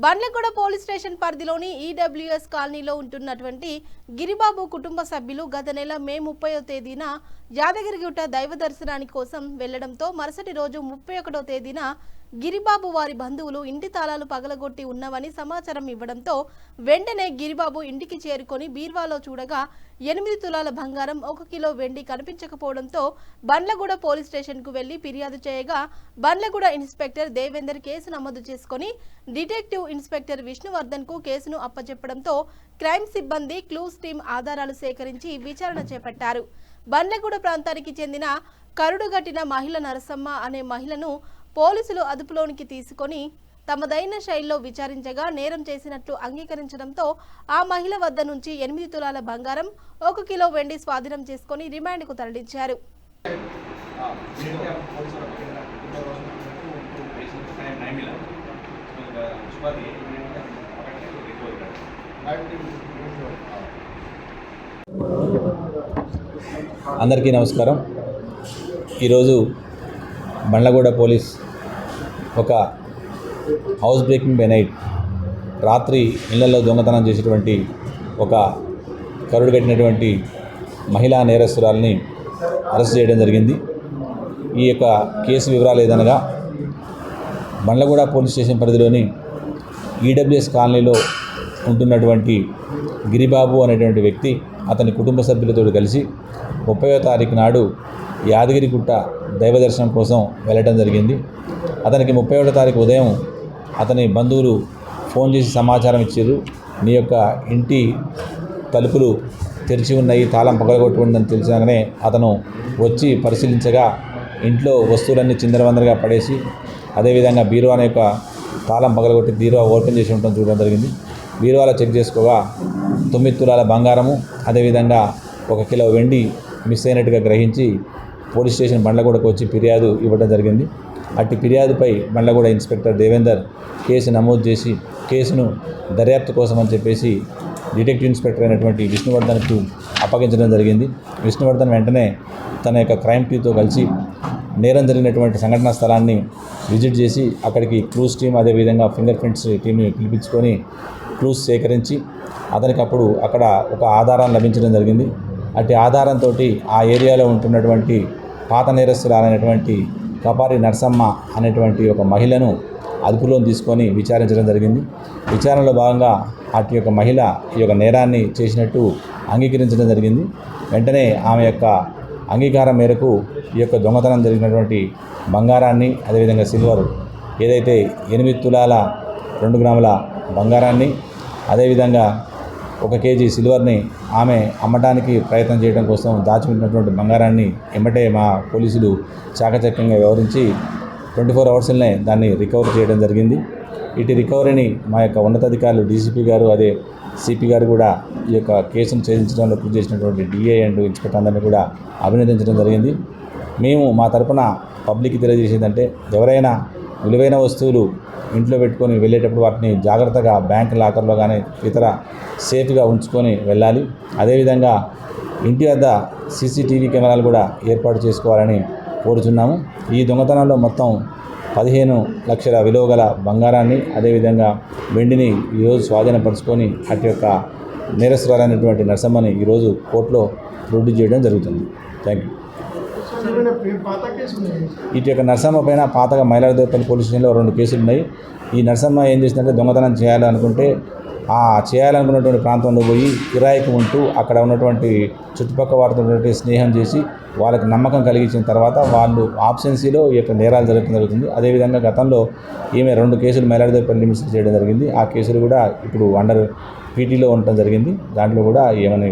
Bandlaguda police station పరిధిలోని EWS కాలనీలో ఉంటున్నటువంటి గిరిబాబు కుటుంబ సభ్యులు గత నెల మే 30వ తేదీన యాదగిరిగుట్ట దైవ దర్శనానికి కోసం వెళ్లడంతో మరుసటి రోజు 31వ తేదీన గిరిబాబు వారి బంధువులు ఇంటి తాళాలు పగలగొట్టి ఉన్నవని సమాచారం ఇవ్వడంతో వెంటనే గిరిబాబు ఇంటికి చేరుకొని బీర్వాలో చూడగా 8 తులాల బంగారం 1 కిలో వెండి కనిపించకపోవడంతో బండ్లగూడ పోలీస్ స్టేషన్ కు వెళ్లి ఫిర్యాదు చేయగా బండ్లగూడ ఇన్స్పెక్టర్ దేవేందర్ కేసు నమోదు చేసుకొని డిటెక్టివ్ ఇన్స్పెక్టర్ విష్ణువర్ధన్ కు కేసును అప్పచెప్పడంతో క్రైమ్ సిబ్బంది క్లూస్ టీం ఆధారాలు సేకరించి విచారణ చేపట్టారు. బండ్లగూడ ప్రాంతానికి చెందిన కరుడుగట్టిన మహిళ నరసమ్మ అనే మహిళను పోలీసులు అదుపులోనికి తీసుకొని తమదైన శైలిలో విచారించగా నేరం చేసినట్లు అంగీకరించడంతో ఆ మహిళ వద్ద నుంచి 8 తులాల బంగారం 1 కిలో వెండి స్వాధీనం చేసుకుని రిమాండ్కు తరలించారు. అందరికీ నమస్కారం. ఈరోజు బండ్లగూడ పోలీస్ ఒక హౌస్ బ్రేకింగ్ బై నైట్ రాత్రి ఇళ్లలో దొంగతనం చేసేటువంటి ఒక కరుడుగట్టినటువంటి మహిళా నేరస్తురాలని అరెస్ట్ చేయడం జరిగింది. ఈ యొక్క కేసు వివరాలు ఏదనగా బండ్లగూడ పోలీస్ స్టేషన్ పరిధిలోని ఈడబ్ల్యూఎస్ కాలనీలో ఉంటున్నటువంటి గిరిబాబు అనేటువంటి వ్యక్తి అతని కుటుంబ సభ్యులతో కలిసి 30వ తారీఖు నాడు యాదగిరిగుట్ట దైవ దర్శనం కోసం వెళ్ళటం జరిగింది. అతనికి 31వ తారీఖు ఉదయం అతని బంధువులు ఫోన్ చేసి సమాచారం ఇచ్చారు. నీ యొక్క ఇంటి తలుపులు తెరిచి ఉన్నాయి, తాళం పగలగొట్టి ఉందని తెలిసినాకనే అతను వచ్చి పరిశీలించగా ఇంట్లో వస్తువులన్నీ చిందరవందరగా పడేసి అదేవిధంగా బీరువా యొక్క తాళం పగలగొట్టి బీరువా ఓపెన్ చేసి ఉండటం చూడడం జరిగింది. బీరువాలో చెక్ చేసుకోగా 9 తులాల బంగారము అదేవిధంగా 1 కిలో వెండి మిస్ అయినట్టుగా గ్రహించి పోలీస్ స్టేషన్ బండ్లగూడకు వచ్చి ఫిర్యాదు ఇవ్వడం జరిగింది. అట్టి ఫిర్యాదుపై బండ్లగూడ ఇన్స్పెక్టర్ దేవేందర్ కేసు నమోదు చేసి కేసును దర్యాప్తు కోసం అని చెప్పేసి డిటెక్టివ్ ఇన్స్పెక్టర్ అయినటువంటి విష్ణువర్ధన్కు అప్పగించడం జరిగింది. విష్ణువర్ధన్ వెంటనే తన యొక్క క్రైమ్ టీమ్తో కలిసి నేరం జరిగినటువంటి సంఘటనా స్థలాన్ని విజిట్ చేసి అక్కడికి క్లూస్ టీం అదేవిధంగా ఫింగర్ ప్రింట్స్ టీంని పిలిపించుకొని క్లూస్ సేకరించి అతనికి అప్పుడు అక్కడ ఒక ఆధారం లభించడం జరిగింది. అట్టి ఆధారంతో ఆ ఏరియాలో ఉంటున్నటువంటి పాత నేరస్తురాలైనటువంటి కపారి నరసమ్మ అనేటువంటి ఒక మహిళను అదుపులో తీసుకొని విచారించడం జరిగింది. విచారణలో భాగంగా అటు యొక్క మహిళ ఈ యొక్క నేరాన్ని చేసినట్టు అంగీకరించడం జరిగింది. వెంటనే ఆమె యొక్క అంగీకారం మేరకు ఈ యొక్క దొంగతనం జరిగినటువంటి బంగారాన్ని అదేవిధంగా సిల్వర్ ఏదైతే 8 తులాల 2 గ్రాముల బంగారాన్ని అదేవిధంగా 1 కేజీ సిల్వర్ని ఆమె అమ్మడానికి ప్రయత్నం చేయడం కోసం దాచిపెట్టినటువంటి బంగారాన్ని ఎమ్మటే మా పోలీసులు చాకచక్యంగా వ్యవహరించి 24 అవర్స్లోనే దాన్ని రికవర్ చేయడం జరిగింది. ఇటు రికవరీని మా యొక్క ఉన్నతాధికారులు డీసీపీ గారు అదే సిపి గారు కూడా ఈ యొక్క కేసును ఛేదించడంలో కృషి చేసినటువంటి డిఐ అండ్ ఇన్స్పెక్టర్ అందరినీ కూడా అభినందించడం జరిగింది. మేము మా తరపున పబ్లిక్కి తెలియజేసేదంటే ఎవరైనా విలువైన వస్తువులు ఇంట్లో పెట్టుకొని వెళ్ళేటప్పుడు వాటిని జాగ్రత్తగా బ్యాంక్ లాకర్లో కానీ ఇతర సేఫ్గా ఉంచుకొని వెళ్ళాలి. అదేవిధంగా ఇంటి వద్ద సీసీటీవీ కెమెరాలు కూడా ఏర్పాటు చేసుకోవాలని కోరుచున్నాము. ఈ దొంగతనంలో మొత్తం 15 లక్షల విలువ గల బంగారాన్ని అదేవిధంగా వెండిని ఈరోజు స్వాధీనపరుచుకొని అటు యొక్క నేరస్తురాలైనటువంటి నరసమ్మని ఈరోజు కోర్టులో ప్రొడ్యూస్ చేయడం జరుగుతుంది. Thank you. ఇటు యొక్క నరసమ్మ పైన పాతగా మైలాడదేపల్లి పోలీస్ స్టేషన్లో 2 కేసులు ఉన్నాయి. ఈ నరసమ్మ ఏం చేసిందంటే దొంగతనం చేయాలనుకుంటే చేయాలనుకున్నటువంటి ప్రాంతంలో పోయి కిరాయికి ఉంటూ అక్కడ ఉన్నటువంటి చుట్టుపక్కల వారితో స్నేహం చేసి వాళ్ళకి నమ్మకం కలిగించిన తర్వాత వాళ్ళు ఆబ్సెన్సీలో ఈ యొక్క నేరాలు జరగడం జరుగుతుంది. అదేవిధంగా గతంలో ఈమె 2 కేసులు మైలాడదేపల్లి లిమిట్స్ చేయడం జరిగింది. ఆ కేసులు కూడా ఇప్పుడు అండర్ పీటీలో ఉండటం జరిగింది. దాంట్లో కూడా ఏమని